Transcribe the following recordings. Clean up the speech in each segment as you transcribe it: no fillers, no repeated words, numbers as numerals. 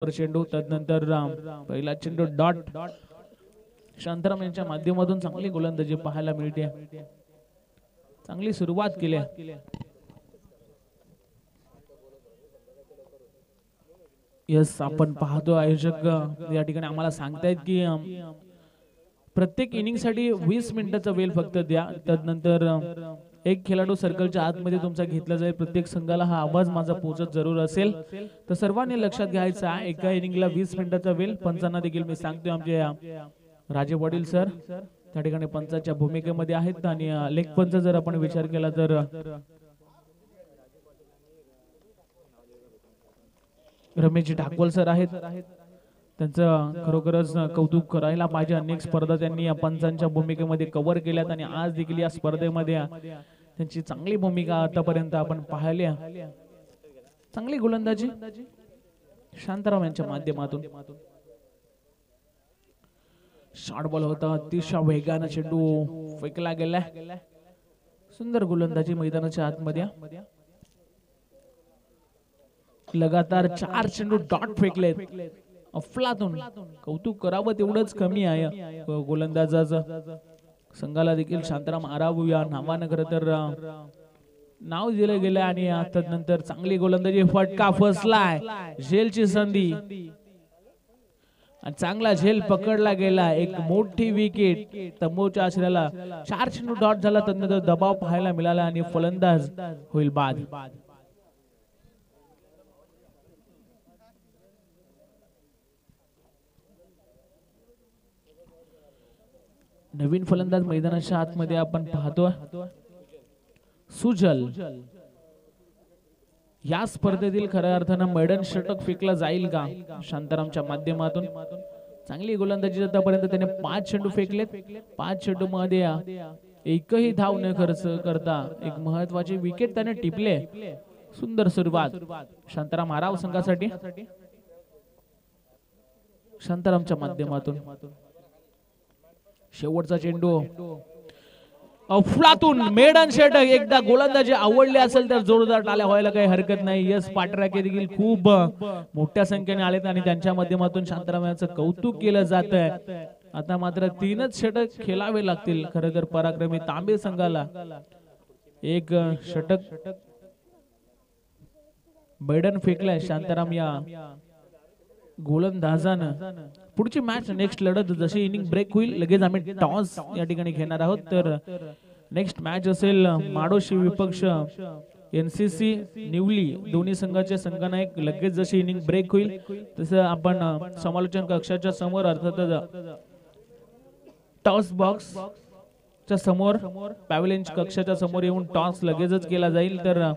चेंडू तदनंतर पहिला चेंडू डॉट शांताराम यांच्या माध्यमातून चांगली गोलंदाजी पाहायला मिळते. चांगली सुरुवात केली. यस, आपण पाहतो आयोजक या ठिकाणी आम्हाला सांगतायत की प्रत्येक इनिंग साठी 20 मिनिटाचा वेळ फक्त द्या. तदनंतर एक खेळाडू सर्कलच्या आतमध्ये तुमचा घेतला जाईल. प्रत्येक संघाला हा आवाज माझा पोहोचत जरूर असेल, तर सर्वांनी लक्षात घ्यायचा आहे. एका इनिंगला 20 मिनिटाचा वेळ. पंचांना देखील मी सांगतोय, आमचे राजे वडील सर त्या ठिकाणी पंचाच्या भूमिकेमध्ये आहेत. आणि लेग पंच जर आपण विचार केला तर रमेशजी ठाकवल सर आहेत. त्यांचं खरोखरच कौतुक करायला पाहिजे. अनेक स्पर्धा त्यांनी पंचांच्या भूमिकेमध्ये कव्हर केल्यात आणि आज देखील या स्पर्धेमध्ये त्यांची चांगली भूमिका आतापर्यंत आपण पाहिली. चांगली गोलंदाजी शांताराम यांच्या माध्यमातून. शॉर्ट बॉल होता, अतिशय वेगाने चेंडू फेकला गेला. सुंदर गोलंदाजी मैदानाच्या आतमध्ये. लगातार 4 चेंडू डॉट फेकलेत. अफलातून कौतुक करावं तेवढंच कमी आहे गोलंदाजाचं. संघाला देखील शांताराम आराव या नावानं खरं तर नाव दिलं गेलं. आणि तदनंतर चांगली गोलंदाजी, फटका फसलाय, झेलची संधी, चांगला झेल पकडला गेला. एक मोठी विकेट तंबूच्या आश्रयाला. 4 चेंडू डॉट झाला. तदनंतर दबाव पाहायला मिळाला आणि फलंदाज होईल बाद. नवीन फलंदाज मैदानाच्या आतमध्ये आपण पाहतो सुजल. या स्पर्धेतील खऱ्या अर्थानं मैदान षटक फेकला जाईल का शांतारामच्या माध्यमातून. चांगली गोलंदाजी आतापर्यंत त्याने 5 चेंडू फेकलेत. 5 चेंडू मध्ये एकही धाव न खर्च करता एक महत्वाची विकेट त्याने टिपले. सुंदर सुरुवात शांताराम आराव संघासाठी. शांतारामच्या माध्यमातून शेवटचा चेंडू अफलातून मेडन षटक. एकदा गोलंदाजी आवडली असेल तर जोरदार टाळ्या व्हायला काही हरकत नाही. यस पाटराके देखील खूप मोठ्या संख्येने आलेत आणि त्यांच्या माध्यमातून शांताराम यांचं कौतुक केलं जात आहे. आता मात्र 3च षटक खेळावे लागतील खरं तर पराक्रमी तांबे संघाला. एक षटक मेडन फेकलाय शांताराम या गोलंदाजानं. पुढची मॅच नेक्स्ट लढत जशी इनिंग ब्रेक होईल लगेच आम्ही टॉस या ठिकाणी घेणार आहोत. तर नेक्स्ट मॅच असेल माडोशी विपक्ष एनसीसी निवली. दोन्ही संघाच्या संघनायक लगेच जशी इनिंग ब्रेक होईल तसं आपण समालोचन कक्षाच्या समोर अर्थातच टॉस बॉक्स च्या समोर पॅव्हलियन कक्षाच्या समोर येऊन टॉस लगेचच केला जाईल. तर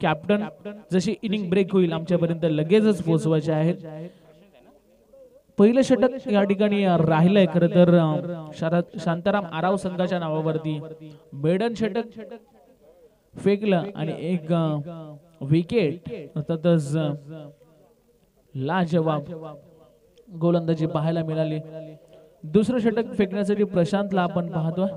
कॅप्टन जशी इनिंग ब्रेक होईल आमच्यापर्यंत लगेचच पोहोचवायचे आहेत. पहिलं षटक या ठिकाणी राहिलंय खरं तर शांताराम आराव संघाच्या नावावरती. मेडन षटक फेकलं आणि एक विकेट अर्थातच लाजवाब गोलंदाजी पाहायला मिळाली. दुसरं षटक फेकण्यासाठी प्रशांतला आपण पाहतो.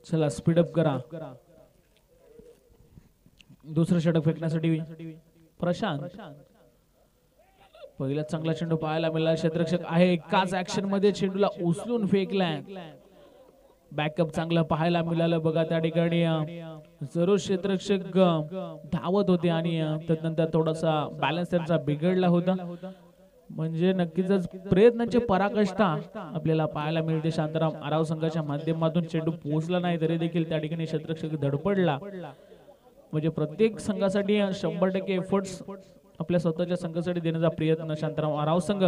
चला स्पीडअप करा. दुसरं षटक फेकण्यासाठी प्रशांत. पहिला चांगला चेंडू पाहायला मिळाला. क्षेत्ररक्षक आहे एकाच ऍक्शन मध्ये चेंडूला उचलून फेकलाय. बॅकअप चांगलं पाहायला मिळालं बघा. त्या ठिकाणी जरूर क्षेत्ररक्षक धावत होते आणि त्यानंतर थोडासा बॅलन्स त्यांचा बिघडला होता. म्हणजे नक्कीच प्रयत्नांची पराकाष्ठा आपल्याला पाहायला मिळते. शांताराम आराव संघाच्या माध्यमातून चेंडू पोहोचला नाही तरी देखील त्या ठिकाणी क्षेत्ररक्षक धडपडला. म्हणजे प्रत्येक संघासाठी 100% एफर्ट्स आपल्या स्वतःच्या संघासाठी देण्याचा प्रयत्न शांताराम आराव संघ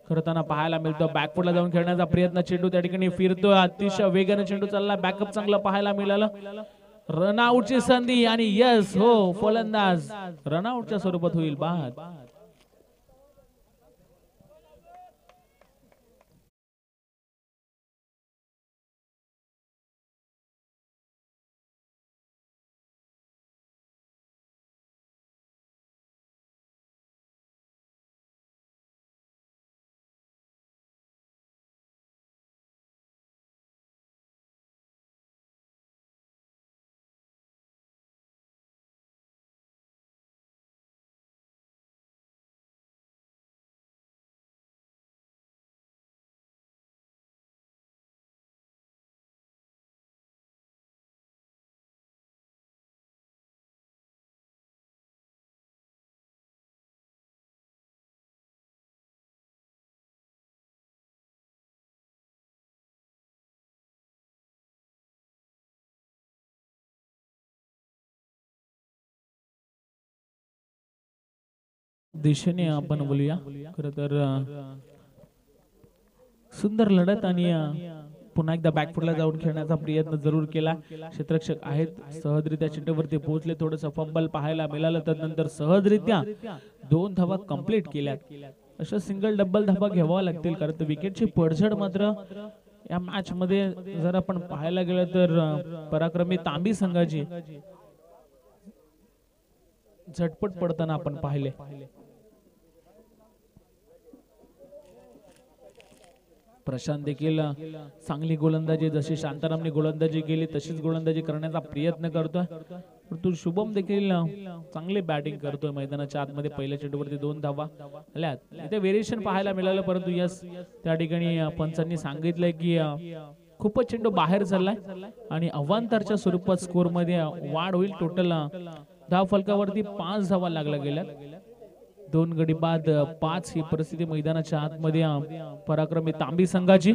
करताना पाहायला मिळतो. बॅकफुटला जाऊन खेळण्याचा प्रयत्न. चेंडू त्या ठिकाणी फिरतो. अतिशय वेगाने चेंडू चालला. बॅकअप चांगला पाहायला मिळालं. रनआउटची संधी आणि यस हो फलंदाज रनआउटच्या स्वरूपात होईल बाद. दिशेने आपण बोलूया. खरं तर सुंदर लढत आणि पुन्हा एकदा बॅकफुटला जाऊन खेळण्याचा प्रयत्न जरूर केला. क्षेत्ररक्षक आहेत सहजरित्या चेंडूवरती पोहोचले. थोडंसं फंबल पाहायला मिळालं. त्यानंतर सहजरित्या 2 धावा कंप्लीट केल्या. अशा सिंगल डबल धावा घ्यावा लागतील कारण विकेटची पडझड मात्र या मॅच मध्ये जर आपण पाहायला गेलं तर पराक्रमी तांबी संघाची झटपट पडताना आपण पाहिले. प्रशांत देखील चांगली गोलंदाजी, जशी शांतारामने गोलंदाजी केली तशीच गोलंदाजी करण्याचा प्रयत्न करतोय. परंतु शुभम देखील चांगली बॅटिंग करतोय. मैदानाच्या आतमध्ये पहिल्या चेंडूवरती 2 धावा आल्यात. इथे व्हेरिएशन पाहायला मिळालं परंतु यस त्या ठिकाणी पंचांनी सांगितलंय की खूपच चेंडू बाहेर चाललाय आणि अवांतरच्या स्वरूपात स्कोर मध्ये वाढ होईल. टोटल धाव फलकावरती 5 धावा लागल्या गेल्या. 2 गडी बाद 5 ही परिस्थिती मैदानाच्या आतमध्ये पराक्रमी तांबी संघाची.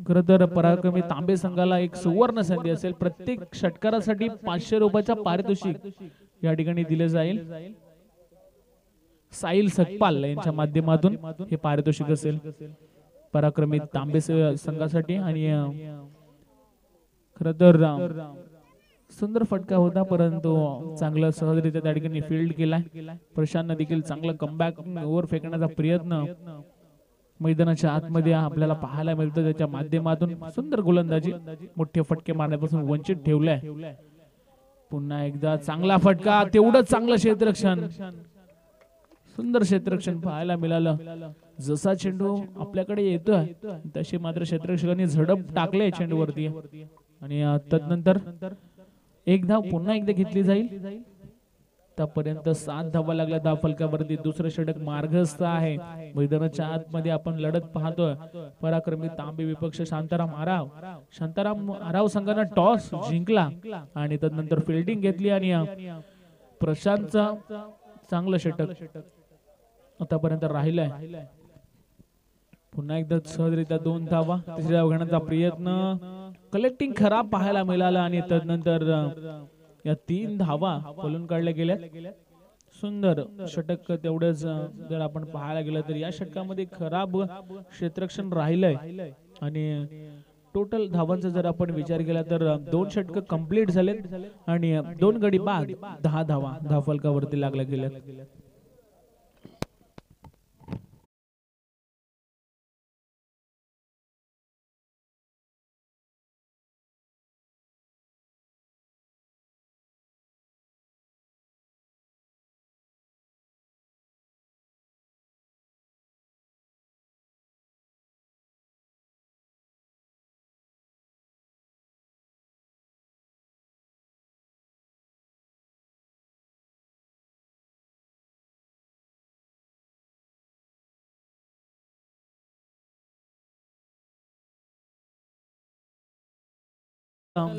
खरं तर पराक्रमी तांबे संघाला एक सुवर्ण संधी असेल. प्रत्येक षटकारासाठी 500 रुपयाचा पारितोषिक या ठिकाणी दिले जाईल. साहिल सकपाल यांच्या माध्यमातून हे पारितोषिक असेल पराक्रमी तांबे संघासाठी. आणि खरं तर सुंदर फटका होता परंतु चांगलं सहजरित्या त्या ठिकाणी फील्ड केलाय. प्रशांतने देखील चांगला कमबॅक ओव्हर फेकण्याचा प्रयत्न मैदानाच्या आतमध्ये आपल्याला पाहायला मिळतं. त्याच्या माध्यमातून सुंदर गोलंदाजी, मोठे फटके मारण्यापासून वंचित ठेवलाय. पुन्हा एकदा चांगला फटका, तेवढंच चांगलं क्षेत्ररक्षण, सुंदर क्षेत्ररक्षण पाहायला मिळालं. जसा चेंडू आपल्याकडे येतोय तशी मात्र क्षेत्ररक्षकांनी झडप टाकले चेंडूवरती आणि तदनंतर एक धाव पुन्हा एकदा घेतली जाईल. आतापर्यंत 7 धावा लागल्या धाव फलकावरती. दुसरं षटक मार्गस्थ आहे. मैदानाच्या आतमध्ये आपण लढत पाहतोय. पराक्रमी तांबे विपक्ष शांताराम आराव. शांताराम आराव संघाने टॉस जिंकला आणि तदनंतर फिल्डिंग घेतली आणि प्रशांतचा चांगलं षटक आतापर्यंत राहिलंय. पुन्हा एकदा सहजरित्या 2 धावा. तिसऱ्या धाव घेण्याचा प्रयत्न, कलेक्टिंग खराब पाहायला मिळाला आणि तदनंतर या 3 धावा खोलून काढल्या गेल्या. सुंदर षटक तेवढेच जर आपण पाहायला गेलं तर या षटकामध्ये खराब क्षेत्ररक्षण राहिलंय आणि टोटल धावांचा जर आपण विचार केला तर 2 षटक कंप्लीट झालेत आणि 2 गडी बाद 10 धावा धाव फलकावरती लागल्या गेल्या.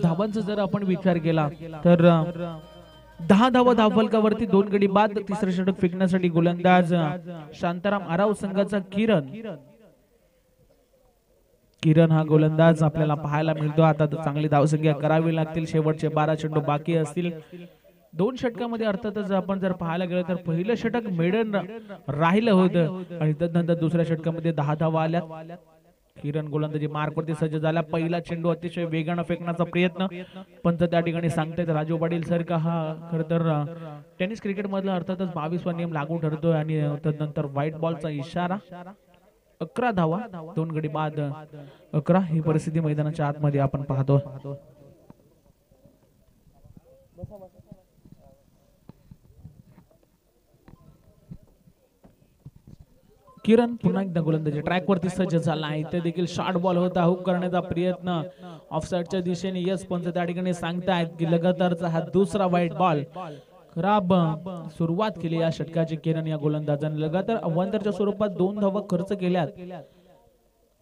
धावांचा जर आपण विचार केला तर 10 धावा धाव फलकावरती, 2 गडी बाद. तिसरं षटक फेकण्यासाठी गोलंदाज शांताराम आराव संघाचा किरण हा गोलंदाज आपल्याला पाहायला मिळतो. आता चांगली धावसंख्या करावी लागतील. शेवटचे 12 चेंडू बाकी असतील. 2 षटकामध्ये अर्थातच आपण जर पाहायला गेलं तर पहिलं षटक मेडन राहिलं होतं आणि त्यानंतर दुसऱ्या षटकामध्ये 10 धावा आल्या. किरण गोलंदाजी मार्कवरती सज्ज झाला. पहिला चेंडू अतिशय वेगानं फेकण्याचा प्रयत्न, पण त्या ठिकाणी सांगतायत राजू पाटील सर का हा खरं तर टेनिस क्रिकेट मधला अर्थातच 22वा नियम लागू ठरतोय आणि त्यानंतर व्हाईट बॉलचा इशारा. 11 धावा, 2 गडी बाद 11 ही परिस्थिती मैदानाच्या आतमध्ये आपण पाहतो. किरण पुन्हा एकदा गोलंदाजी ट्रॅक वरती सज्ज झाला आहे. इथे देखील शॉर्ट बॉल होता, हुक करण्याचा प्रयत्न ऑफसाइडच्या दिशेने. यस पंच त्या ठिकाणी सांगतायत की लगातारचा हा दुसरा व्हाईट बॉल. खराब सुरुवात केली या षटकाची किरण या गोलंदाजाने. लगातार अवांतरच्या स्वरूपात 2 धावा खर्च केल्यात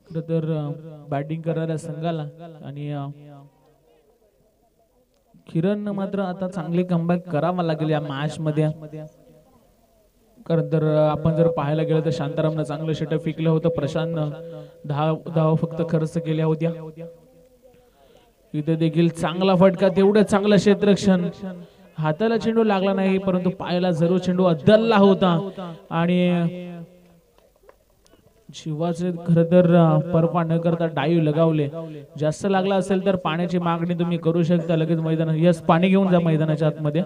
खरं तर बॅटिंग करणाऱ्या संघाला आणि किरण मात्र आता चांगली कमबॅक करावा लागेल या मॅच मध्ये. कारण तर आपण जर पाहायला गेलं तर शांतारामनं चांगलं षटक फेकलं होतं. प्रशांतनं 10 धावा फक्त खर्च केल्या होत्या. इथे देखील चांगला फटका, तेवढं चांगलं क्षेत्ररक्षण. हाताला चेंडू लागला नाही परंतु पायाला जरूर चेंडू अद्दलला होता आणि शिवाचे खर तर परपा न करता डाईव लगावले. जास्त लागला असेल तर पाण्याची मागणी तुम्ही करू शकता लगेच मैदानात. यस, पाणी घेऊन जा मैदानाच्या आतमध्ये.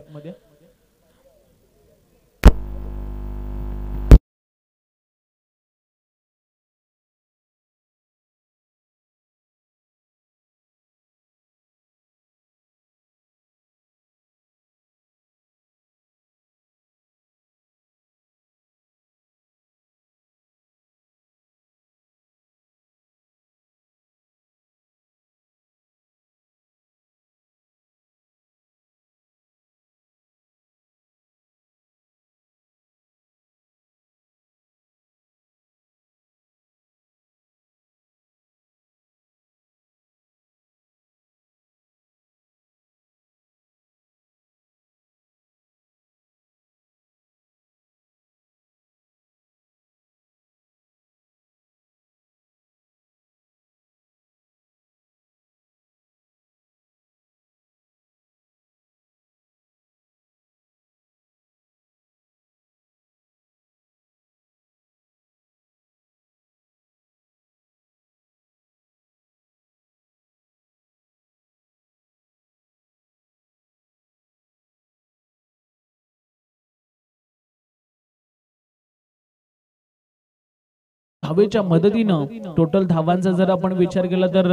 धावेच्या मदतीनं टोटल धावांचा जर आपण विचार केला तर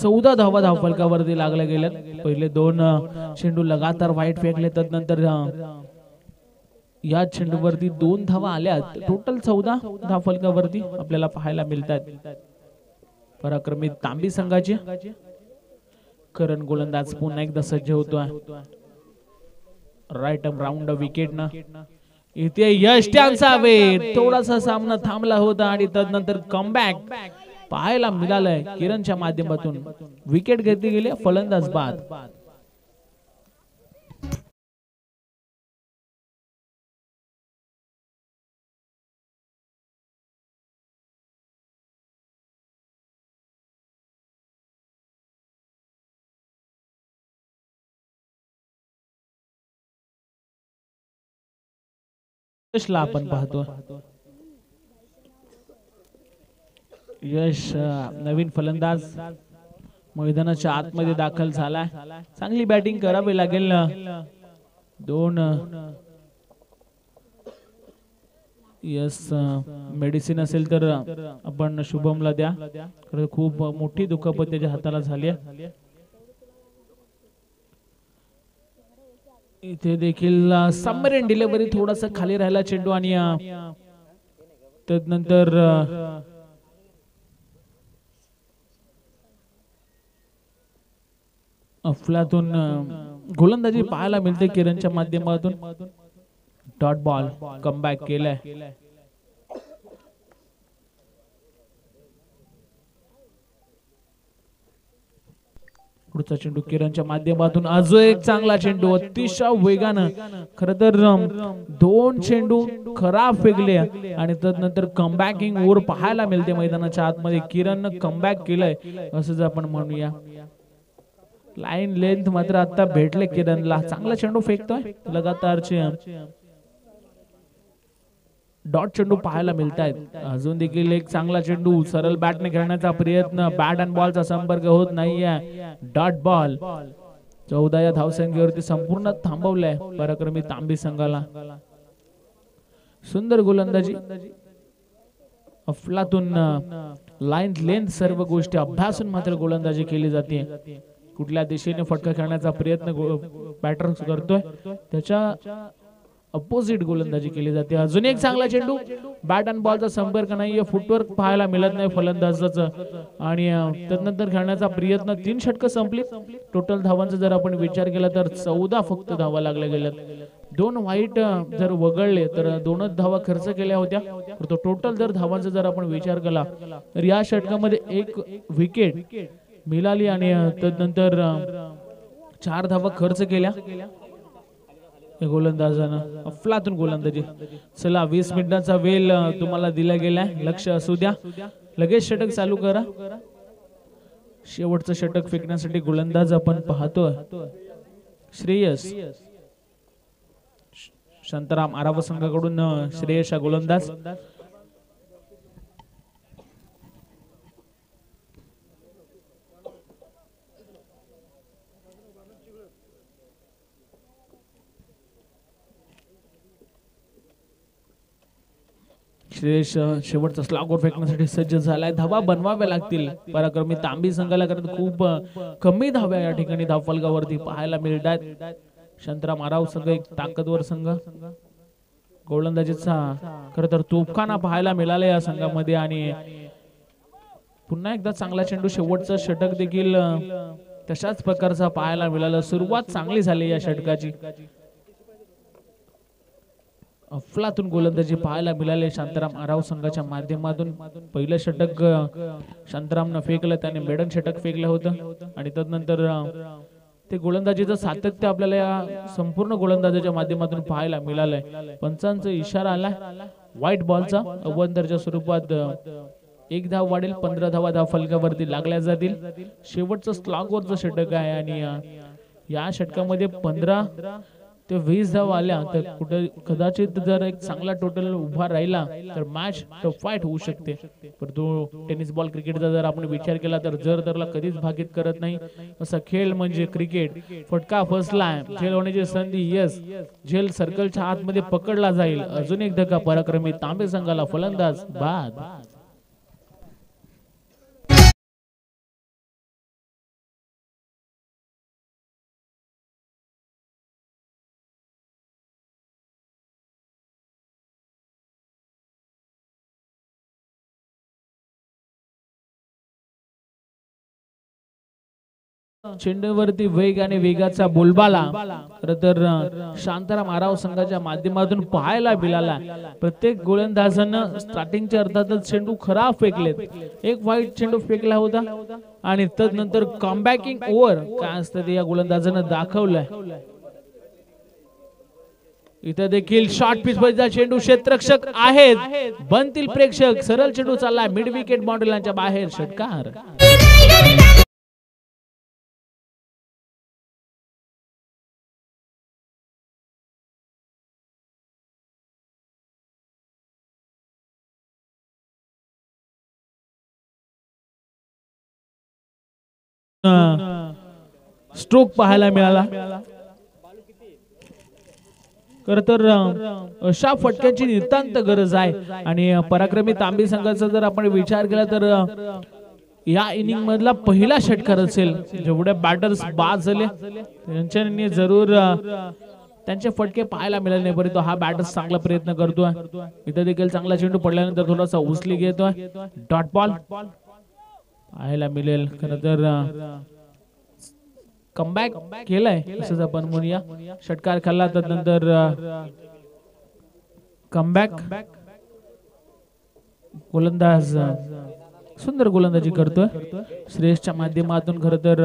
14 धावा धावफलकावरती लागल्या गेल्यात. पहिले 2 चेंडू लगातार वाईट फेकले, त्यानंतर या चेंडूवरती 2 धावा आल्यात. टोटल 14 धावफलकावरती आपल्याला पाहायला मिळतात. पराक्रमी तांबी संघाची करण गोलंदाज पुन्हा एकदा सज्ज होतोय. राईट आर्म राऊंड विकेट ना इथे यश त्यांचा वेळ. थोडासा सामना थांबला होता आणि त्यानंतर कमबॅक पाहायला मिळालंय. किरणच्या माध्यमातून विकेट घेतली गेली, फलंदाज बाद. यशला आपण पाहतो. यश नवीन फलंदाज मैदानाच्या आतमध्ये दाखल झालाय. चांगली बॅटिंग करावी लागेल. 2 यस मेडिसिन असेल तर आपण शुभमला द्या. खूप मोठी दुखापत त्याच्या हाताला झाली आहे. इथे देखील सबमरीन डिलिव्हरी थोडासा खाली राहिला चेंडू आणि त्यानंतर अफलातून गोलंदाजी पाहायला मिळते किरणच्या माध्यमातून. डॉट बॉल कमबॅक केलाय. पुढचा चेंडू किरणच्या माध्यमातून अजून एक चांगला चेंडू अतिशय वेगानं. खर तर 2 चेंडू खराब फेकले आणि त्यानंतर कमबॅकिंग ओव्हर पाहायला मिळते मैदानाच्या आतमध्ये. किरणनं कमबॅक केलंय असंच आपण म्हणूया. लाईन लेंथ मात्र आता भेटले किरणला. चांगला चेंडू फेकतोय. लगातारचे डॉट चेंडू पाहायला मिळत आहेत. अजून देखील एक चांगला चेंडू सरळ बॅटने खेळण्याचा प्रयत्न. बॅट अँड बॉलचा संपर्क होत नाहीये. Dot ball. 14 या धावसंख्येवरती संपूर्ण थांबवलंय पराक्रमी तांबी संघाला. सुंदर गोलंदाजी. अफलातून लाईन लेंथ सर्व गोष्टी अभ्यासून मात्र गोलंदाजी केली जाते. कुठल्या दिशेने फटका खेळण्याचा प्रयत्न बॅटर करतोय त्याच्या अपोजिट गोलंदाजी केली जाते. अजून एक चांगला चेंडू. बॅट अँड बॉलचा संपर्क नाहीये. फुटवर्क पाहायला मिळत नाही फलंदाजाचं आणि त्यानंतर खेळण्याचा प्रयत्न. 3 षटकं संपली. टोटल धावांचा जर आपण विचार केला तर 14 फक्त धावा लागल्या गेल्यात. 2 वाईट जर वगळले तर 2च धावा खर्च केल्या होत्या. तर टोटल जर धावांचा जर आपण विचार केला तर या षटकामध्ये 1 विकेट मिळाली आणि त्यानंतर 4 धावा खर्च केल्या गोलंदाजानं. अफलातून गोलंदाजी. चला 20 मिनिटांचा वेळ तुम्हाला दिला गेलाय. लक्ष असू द्या. लगेच षटक चालू करा. शेवटचं षटक फेकण्यासाठी गोलंदाज आपण पाहतोय श्रेयस. शांताराम आराव संघाकडून श्रेयश गोलंदाज. श्रेयश शेवटचा स्लॉगवर फेकण्यासाठी सज्ज झालाय. धावा बनवाव्या लागतील पराक्रमी तांबी संघाला, कारण खूप कमी धाव्या या ठिकाणी धावफलकावरती पाहायला मिळतात. शांताराम आराव संघ एक ताकदवर संघ, गोलंदाजीचा खरं तर तोफखाना पाहायला मिळाला या संघामध्ये. आणि पुन्हा एकदा चांगला चेंडू, शेवटचा षटक देखील तशाच प्रकारचा पाहायला मिळाला. सुरुवात चांगली झाली या षटकाची, अफलातून गोलंदाजी पाहायला मिळाले शांताराम आराव संघाच्या माध्यमातून. पहिलं षटक शांतारामनं फेकलं, त्याने मेडन षटक फेकलं होतं आणि तदनंतर ते गोलंदाजीचं सातत्य आपल्याला या संपूर्ण गोलंदाजीच्या माध्यमातून पाहायला मिळालंय. पंचांचा इशारा आला व्हाईट बॉलचा. अवंतरच्या स्वरूपात एक धाव वाढेल, 15 धावा धावफलकावरती लागल्या जातील. शेवटचं स्लॉगवरचं षटक आहे आणि या षटकामध्ये 15 ते 20 धाव आल्या तर कुठे कदाचित जर एक चांगला टोटल उभा राहिला तर मॅच टफ फाईट होऊ शकते. पण तो टेनिस बॉल क्रिकेटचा जर आपण विचार केला तर जर त्याला कधीच भागीत करत नाही असा खेळ म्हणजे क्रिकेट. फटका फसलाय, झेल होण्याची संधी, यस झेल सर्कलच्या आतमध्ये पकडला जाईल. अजून एक धक्का पराक्रमी तांबे संघाला, फलंदाज बाद. चेंडूवरती वेग आणि वेगाचा बोलबाला खरं तर शांताराम आराव संघाच्या माध्यमातून पाहायला मिळाला. प्रत्येक गोलंदाजानं स्टार्टिंगच्या अर्थातच चेंडू खराब फेकलेत. एक वाईट चेंडू फेकला होता आणि तदनंतर कमबॅकिंग ओव्हर काय असतं ते या गोलंदाजानं दाखवलंय. इथं देखील शॉर्ट पिच मध्ये चेंडू, क्षेत्ररक्षक आहेत, बनतील प्रेक्षक. सरळ चेंडू चाललाय मिड विकेट बाउंड्री लाईनच्या बाहेर, षटकार. स्ट्रोक पाहायला मिळाला. खर तर अशा फटक्याची नितांत गरज आहे आणि पराक्रमी तांबी संघाचा जर आपण विचार केला तर या इनिंग मधला पहिला षटकार असेल. जेवढे बॅटर्स बाद झाले त्यांच्यानी जरूर त्यांचे फटके पाहायला मिळाले नाही, परंतु हा बॅटर्स चांगला प्रयत्न करतोय. इथं देखील चांगला चेंडू पडल्यानंतर थोडासा उचली घेतोय. डॉट बॉल पाहायला मिळेल. खरं तर कमबॅक केलाय असंच आपण म्हणूया. षटकार खाल्ला तर नंतर कमबॅक. गोलंदाज सुंदर गोलंदाजी करतोय श्रेयसच्या माध्यमातून. खरं तर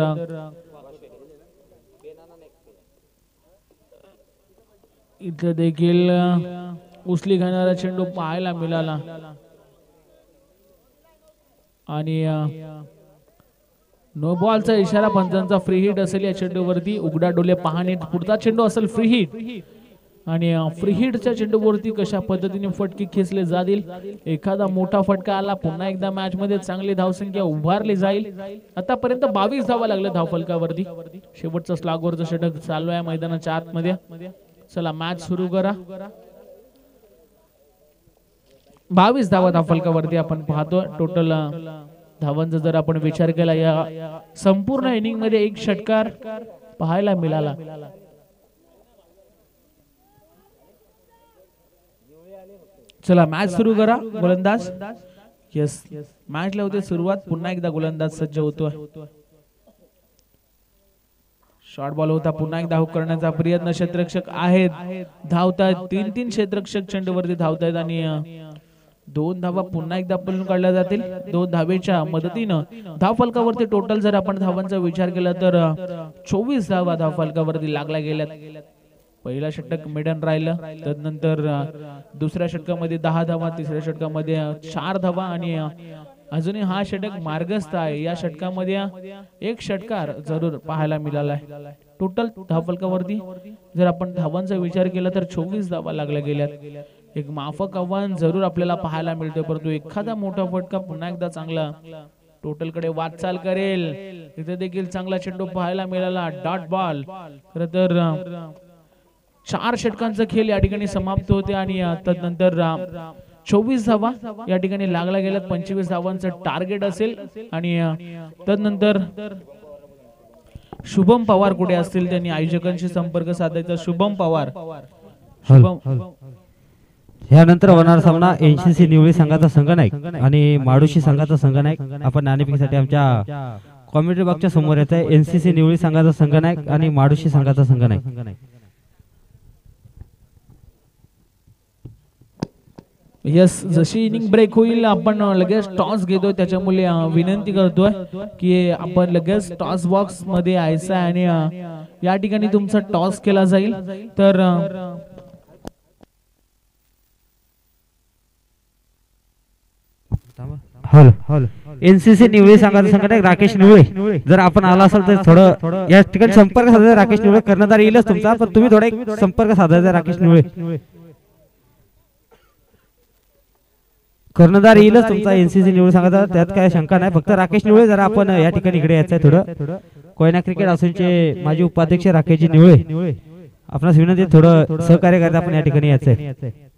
इथं देखील उचली घेणारा चेंडू पाहायला मिळाला आणि नो बॉलचा इशारा, पंचांचा फ्री हिट असेल या चेंडूवरती. उघडा डोले पाहणे, पुढचा चेंडू असेल फ्री हिट आणि फ्री हिटच्या चेंडूवरती कशा पद्धतीने फटके खेचले जातील. एखादा मोठा फटका आला, पुन्हा एकदा मॅच मध्ये चांगली धावसंख्या उभारली जाईल. आतापर्यंत 22 धावा लागल्या धावफलकावरती. शेवटचा स्लॉगवरचं षटक चालू आहे मैदानाच्या आतमध्ये. चला मॅच सुरू करा. 22 धावा धावफलकावरती आपण पाहतो. टोटल धावांचा जर आपण विचार केला या संपूर्ण इनिंग मध्ये एक षटकार पाहायला मिळाला. चला मॅच सुरू करा. गोलंदाज यस मॅच ला होते सुरुवात. पुन्हा एकदा गोलंदाज सज्ज होतोय. शॉर्ट बॉल होता, पुन्हा एकदा हुक करण्याचा प्रयत्न. क्षेत्ररक्षक आहेत, धावतात. 3-3 क्षेत्ररक्षक चेंडूवरती धावतात आणि 2 धावा पुन्हा एकदा पळून काढल्या जातील. 2 धावेच्या मदतीनं धावफलकावरती टोटल जर आपण धावांचा विचार केला तर 24 धावा धावफलकावरती लागल्या गेल्यात. पहिला षटक मिडन राहिलं, तदनंतर दुसऱ्या षटकामध्ये 10 धावा, तिसऱ्या षटकामध्ये 4 धावा आणि अजूनही हा षटक मार्गस्थ आहे. या षटकामध्ये एक षटकार जरूर पाहायला मिळाला आहे. टोटल धावफलकावरती जर आपण धावांचा विचार केला तर 24 धावा लागल्या गेल्यात. एक माफक आव्हान जरूर आपल्याला पाहायला मिळते, परंतु एखादा मोठा फटका पुन्हा एकदा चांगला टोटल कडे वाटचाल करेल. इथे देखील चांगला चेंडू पाहायला मिळाला. Dot ball. खरं तर 4 षटकांचा खेळ या ठिकाणी समाप्त होते आणि तदनंतर 24 धावा या ठिकाणी लागला गेल्यात. 25 धावांचं टार्गेट असेल आणि तदनंतर शुभम पवार कुठे असतील त्यांनी आयोजकांशी संपर्क साधायचा. शुभम पवार. यानंतर होणार सामना एनसीसी निवळी संघाचा संघनायक आणि माडुशी संघाचा संघनायक. आपण नाणेफेकीसाठी आमच्या कॉमेंट्री बॉक्सच्या समोर येत आहे. एनसीसी निवळी संघाचा संघनायक आणि माडुशी संघाचा संघनायक. यस, जशी इनिंग ब्रेक होईल आपण लगेच टॉस घेतोय, त्याच्यामुळे विनंती करतोय की आपण लगेच टॉस बॉक्स मध्ये यायचं आणि या ठिकाणी तुमचा टॉस केला जाईल. तर एनसीसी निवळी संघाचा संघटक राकेश निवळे, जर आपण आला असाल तर थोडं या ठिकाणी संपर्क साधायचा. राकेश निवळे कर्णधार येईलच तुमचा, पण तुम्ही थोडा एक संपर्क साधायचा. राकेश निवळे कर्णधार येईलच तुमचा एनसीसी निवळी संघाचा, त्यात काय शंका नाही. फक्त राकेश निवळे जरा आपण या ठिकाणी इकडे यायचं आहे. थोडं कोयना क्रिकेट असोसिएशनचे माजी उपाध्यक्ष राकेशजी निवळे आपणास विनंती थोडं सहकार्य करता आपण या ठिकाणी यायचं आहे.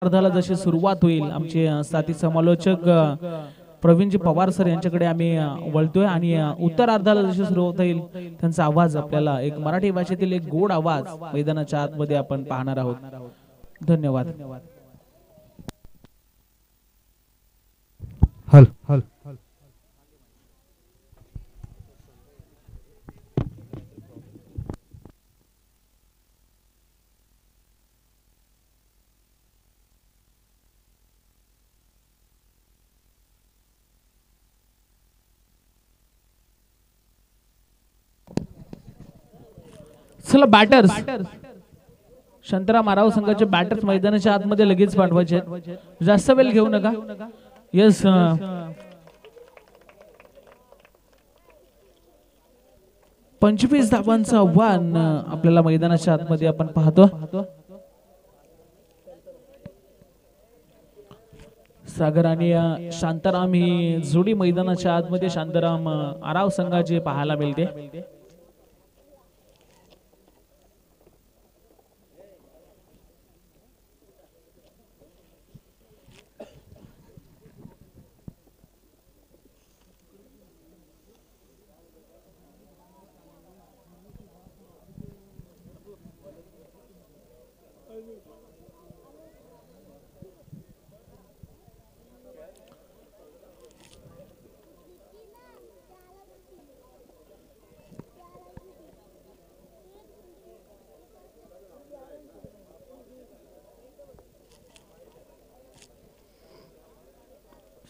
अर्धाला जशी सुरुवात होईल आमचे साथी समालोचक प्रवीणजी पवार सर यांच्याकडे आम्ही वळतोय आणि उत्तर अर्धाला जशी सुरुवात होईल त्यांचा आवाज आपल्याला एक मराठी भाषेतील एक गोड आवाज मैदानाच्या आतमध्ये आपण पाहणार आहोत. धन्यवाद. हल हल चला बॅटर्स, शांताराम आराव संघाचे बॅटर्स मैदानाच्या आतमध्ये लगेच पाठवायचे आहेत. जास्त वेळ घेऊ नका. यस, 25 धावांचं आव्हान आपल्याला मैदानाच्या आतमध्ये आपण पाहतो. सागर आणि शांताराम ही जोडी मैदानाच्या आतमध्ये शांताराम आराव संघाचे पाहायला मिळते.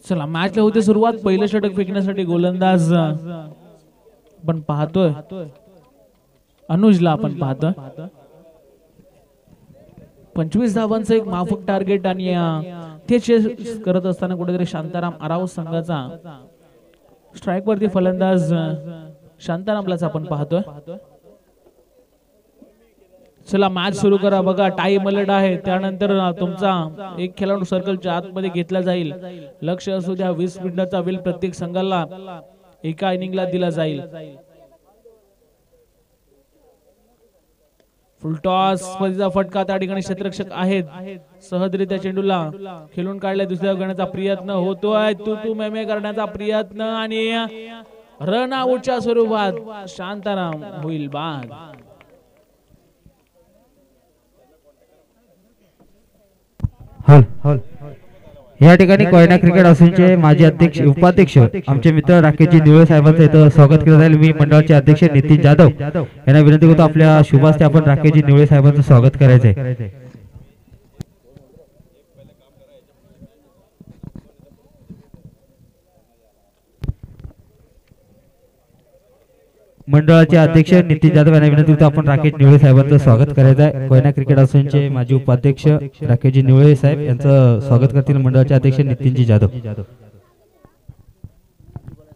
चला मॅचला होते सुरुवात. पहिलं षटक फेकण्यासाठी गोलंदाज आपण पाहतोय अनुजला आपण पाहतोय. 25 धावांचं एक माफक टार्गेट आणि ते चेस करत असताना कुठेतरी शांताराम आराव संघाचा स्ट्राइक वरती फलंदाज शांतारामलाच आपण पाहतोय. चला मॅच सुरू करा. बघा टाइम अलर्ट आहे. त्यानंतर तुमचा एक खेळाडू सर्कलच्या आतमध्ये घेतला जाईल. लक्ष असू द्या, 20 मिनिटाचा वेळ प्रत्येक संघाला एका इनिंगला दिला जाईल. फुल टॉस पद्धतीचा फटका त्या ठिकाणी क्षेत्ररक्षक आहेत सहजरित्या चेंडूला खेळून काढले दुसऱ्या करण्याचा प्रयत्न होतोय तू मेमे करण्याचा प्रयत्न आणि रन आउटच्या स्वरूपात शांताराम होईल बाद. हल या ठिकाणी कोयना क्रिकेट असोसिएशनचे माजी अध्यक्ष उपाध्यक्ष आमचे मित्र राकेशजी निवळे साहेबांचं इथं स्वागत केलं जाईल. मी मंडळाचे अध्यक्ष नितीन जाधव यांना विनंती करतो आपल्या शुभास्ते आपण राकेशजी निवळे साहेबांचं स्वागत करायचंय. मंडळाचे अध्यक्ष नितीन जाधव यांना विनंती करतो आपण राकेश निवळे साहेबांचं स्वागत करायचं आहे. कोयना क्रिकेट असोसिएशनचे माजी उपाध्यक्ष राकेशजी निवळे साहेब यांचं स्वागत करतील मंडळाचे अध्यक्ष नितीनजी जाधव.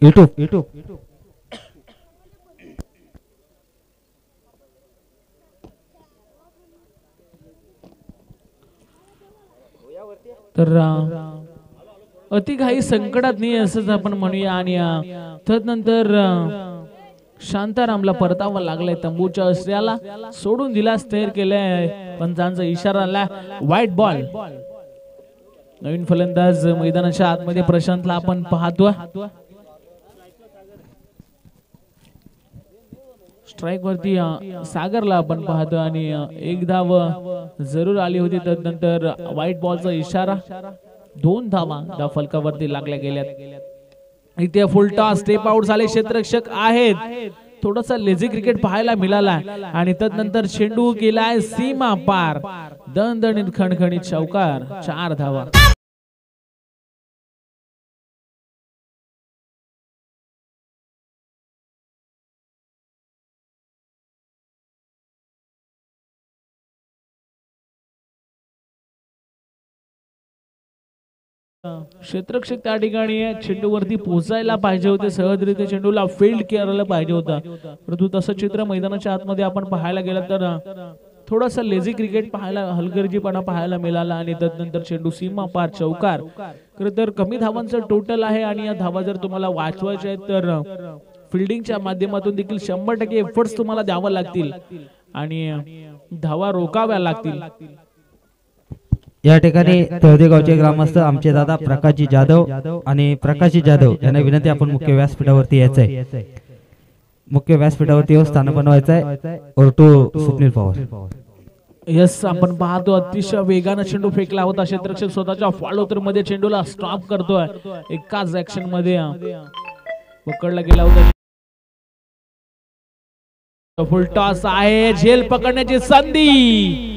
युट्यूब तर अति काही संकटात नाही असंच आपण म्हणूया आणि तदनंतर शांतारामला परतावा लागलाय तंबूच्या अस्त्र्याला सोडून दिला स्थैर्य केलाय पंचांचा इशारा आला व्हाईट बॉल. नवीन फलंदाज मैदानाच्या आतमध्ये प्रशांतला आपण पाहतो स्ट्राइक वरती सागरला आपण पाहतो आणि एक धाव जरूर आली होती तदनंतर व्हाईट बॉलचा इशारा 2 धावा फलकावरती लागल्या गेल्यात. इथे फुल टॉस स्टेप आउट झाले क्षेत्ररक्षक आहेत थोडासा लेझी क्रिकेट पाहायला मिळाला आणि तदनंतर चेंडू केलाय सीमा पार दणदणीत खणखणीत चौकार 4 धावा. क्षेत्ररक्षक त्या ठिकाणी चेंडूवरती पोहोचायला पाहिजे होते सहजरित्या चेंडूला फील्ड करायला पाहिजे होता परंतु तसं चित्र मैदानाच्या आतमध्ये आपण पाहायला गेलं तर थोडासा लेझी क्रिकेट पाहायला हलगर्जीपणा पाहायला मिळाला आणि तदनंतर चेंडू सीमा पार चौकार. खरं तर कमी धावांचं टोटल आहे आणि या धावा जर तुम्हाला वाचवायच्या आहेत तर फिल्डिंगच्या माध्यमातून देखील 100% एफर्ट्स तुम्हाला द्यावा लागतील आणि धावा रोकाव्या लागतील. या ठिकाणी तळदेगावचे ग्रामस्थ आमचे दादा प्रकाशजी जाधव आणि प्रकाशजी जाधव यांना विनंती आपण मुख्य व्यासपीठावरती यायचंय. मुख्य व्यासपीठावरती येऊन स्थान बनवायचंय. ओरटू सुनील पवार. यस आपण पाहतो अतिशय वेगाने चेंडू फेकला होता क्षेत्ररक्षक स्वतःच्या फॉलोथ्रू मध्ये चेंडूला स्टॉप करतोय एकाच ऍक्शन मध्ये पकडला गेला होता. फुल टॉस आहे झेल पकडण्याची संधी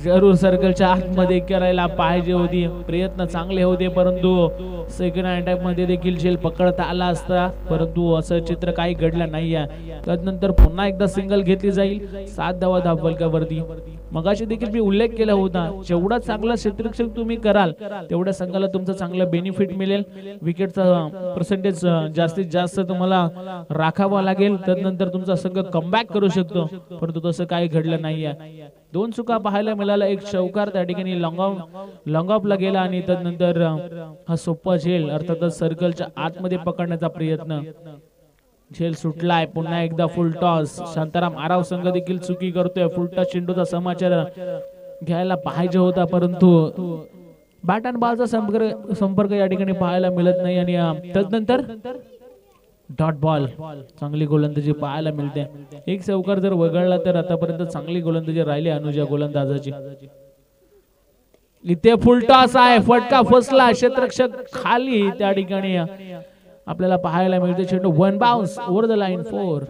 जरूर सर्कलच्या आतमध्ये करायला पाहिजे होती प्रयत्न चांगले होते परंतु सेकंड अटॅक मध्ये देखील झेल पकडता आला असता परंतु असं चित्र काही घडलं नाहीये. तदनंतर पुन्हा एकदा सिंगल घेतली जाईल 7 धावा धावफलकावरती. मगाशी देखील मी उल्लेख केला होता जेवढा चांगला क्षेत्ररक्षक तुम्ही कराल तेवढ्या संघाला तुमचं चांगलं बेनिफिट मिळेल विकेटचा पर्सेंटेज जास्तीत जास्त तुम्हाला राखावा लागेल तदनंतर तुमचा संघ कमबॅक करू शकतो परंतु तसं काही घडलं नाहीये. 2 चुका पाहायला मिळाला एक चौकार त्या ठिकाणी लॉंग ऑफला गेला आणि तदनंतर हा सोपा झेल अर्थातच सर्कलच्या आतमध्ये पकडण्याचा प्रयत्न झेल सुटलाय. पुन्हा एकदा फुल टॉस शांताराम आराव संघ देखील चुकी करतोय. फुल टॉस चेंडूचा समाचार घ्यायला पाहिजे होता परंतु बॅट अँड बॉलचा संपर्क या ठिकाणी पाहायला मिळत नाही आणि तदनंतर डॉट बॉल चांगली गोलंदाजी पाहायला मिळते. एक चौकार जर वगळला तर आतापर्यंत चांगली गोलंदाजी राहिली अनुजा गोलंदाजाची. इथे फुल टॉस आहे फटका फसला क्षेत्ररक्षक खाली त्या ठिकाणी आपल्याला पाहायला मिळते चेंडू 1 बाउन्स ओव्हर द लाईन 4.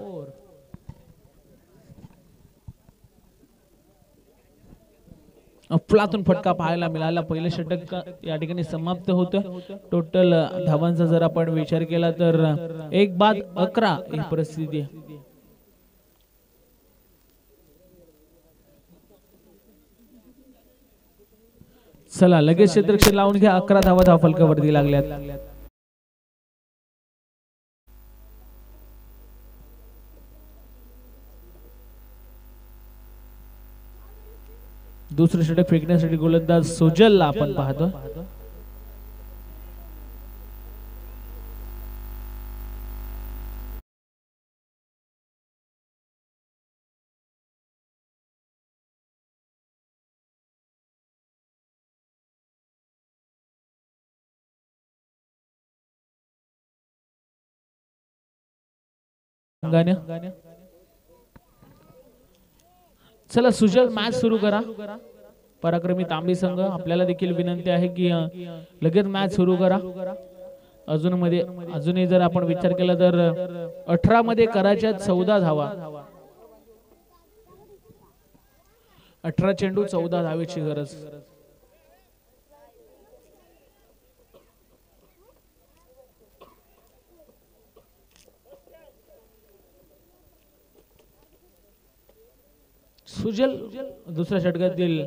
अफलातून फटका पाहायला मिळाला. पहिले षटक या ठिकाणी समाप्त होतं. टोटल धावांचा जर आपण विचार केला तर 1 बाद 11 ही परिस्थिती आहे. चला लगेच क्षेत्ररक्षक लावून घ्या. 11 धावा धावफलकावरती लागल्यात. दुसरे षटक फेकण्यासाठी गोलंदाज सुजलला आपण पाहतो. संघाने चला सुजल मॅच सुरू करा. पराक्रमी तांबे संघ आपल्याला देखील विनंती आहे की लगेच मॅच सुरू करा. अजूनही जर आपण विचार केला तर 18 मध्ये करायच्या 14 धावा. 18 चेंडू 14 धावेची गरज. सुजल दुसऱ्या षटकातील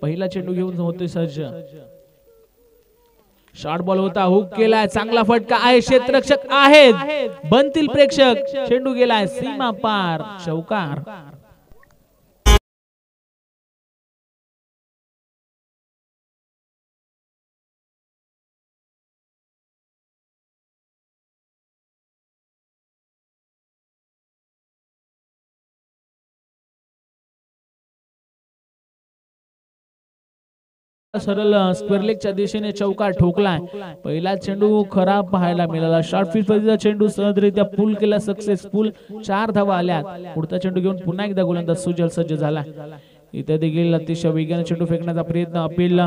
पहिला चेंडू घेऊन होते सज्ज. शॉर्ट बॉल होता, हुक केलाय, चांगला फटका आहे, क्षेत्ररक्षक आहेत, बनतील प्रेक्षक. चेंडू गेलाय सीमा पार, चौकार. सरळ स्क्वेअर लेगच्या दिशेने चौकार ठोकलाय. पहिला चेंडू खराब पाहायला मिळाला. शॉर्ट पिच वरचा चेंडू सहजरित्या पुल केला, सक्सेसफुल. 4 धावा आल्यात. पुढचा चेंडू घेऊन पुन्हा एकदा गोलंदाज सुजल सज्ज झाला. इथे देखील अतिशय वेगाने चेंडू फेकण्याचा प्रयत्न अपील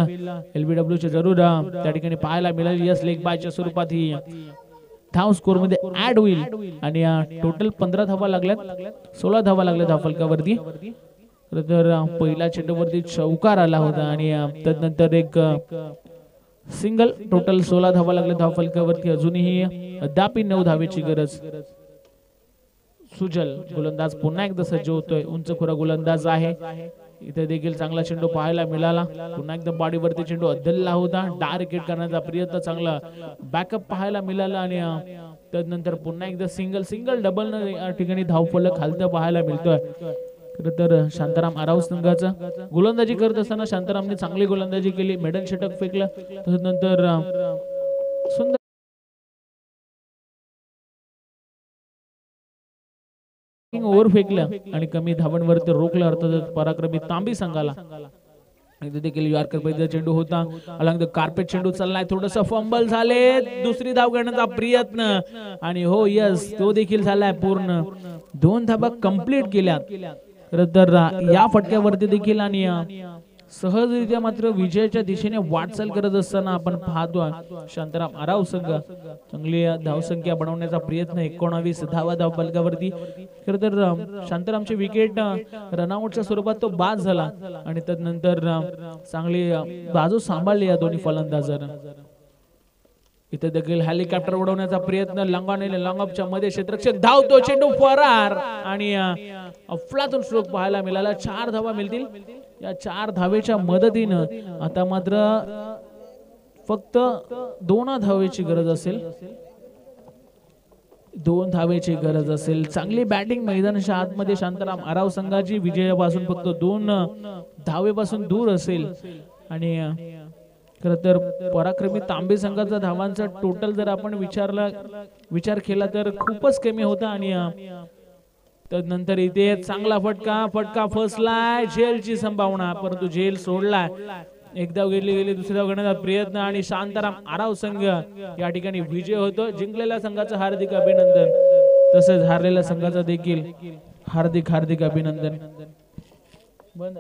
LBW चे जरूर त्या ठिकाणी पाहायला मिळाली. यस लेग बायच्या स्वरूपात ही धाव स्कोर मध्ये ऍड होईल आणि टोटल 15 धावा लागल्यात, 16 धावा लागल्या धाव फलकावरती. तर पहिला चेंडूवरती चौकार आला होता आणि त्यानंतर एक सिंगल. टोटल 16 धावा लागल्या धाव फलकावरती. अजूनही अद्याप 9 धावेची गरज. सुजल गोलंदाज पुन्हा एकदा सज्ज होतोय. उंचखोरा गोलंदाज आहे. इथे देखील चांगला चेंडू पाहायला मिळाला. पुन्हा एकदा बॉडीवरती चेंडू अद्दलला होता. डायरेक्ट हिट करण्याचा प्रयत्न, चांगला बॅकअप पाहायला मिळाला आणि त्यानंतर पुन्हा एकदा सिंगल डबल या ठिकाणी धावफलक खालतं पाहायला मिळतोय. तर शांताराम आराव संघाचा गोलंदाजी करत असताना शांतारामने चांगली गोलंदाजी केली. मेडल षटक फेकलं. त्यानंतर सुंदर ओव्हर फेकलं आणि कमी धावांवरती रोखलं. अर्थातच पराक्रमी तांबी संघाला. इथे देखील यॉर्कर पैदा चेंडू होता. अलॉंग द कार्पेट चेंडू चाललाय. थोडंसं फंबल झाले. दुसरी धाव घेण्याचा प्रयत्न आणि हो यस तो देखील झालाय पूर्ण. 2 धावा कंप्लीट केल्या. तर या फटक्यावरती देखील आणि सहजरित्या मात्र विजयाच्या दिशेने वाटचाल करत असताना आपण पाहतो शांताराम आराव संघ चांगली धावसंख्या बनवण्याचा प्रयत्न. 19 धावा धाव फलकावरती. खरं तर शांतारामची विकेट रनआउटच्या स्वरूपात तो बाद झाला आणि त्यानंतर चांगली बाजू सांभाळली या दोन्ही फलंदाजांना. इथे देखील हेलिकॉप्टर उडवण्याचा प्रयत्न. लॉंगऑफच्या मध्ये क्षेत्ररक्षक धावतो, चेंडू फरार आणि अफलातून स्ट्रोक पाहायला मिळाला. 4 धावा मिळतील. या 4 धावेच्या मदतीनं आता मात्र फक्त 2 धावेची गरज असेल. 2 धावेची गरज असेल. चांगली बॅटिंग मैदानाच्या आतमध्ये शांताराम आराव संघाची विजयापासून फक्त 2 धावेपासून दूर असेल आणि खरं तर पराक्रमी तांबे संघाचा धावांचा टोटल जर आपण विचार केला तर खूपच कमी होता आणि त्यानंतर इथे चांगला फटका फसलाय. झेलची संभावना, परंतु झेल सोडलाय. एकदा गेली दुसरी धाव घेण्याचा प्रयत्न आणि शांताराम आराव संघ या ठिकाणी विजय होतो. जिंकलेल्या संघाचं हार्दिक अभिनंदन, तसेच हारलेल्या संघाचं देखील हार्दिक अभिनंदन. बंद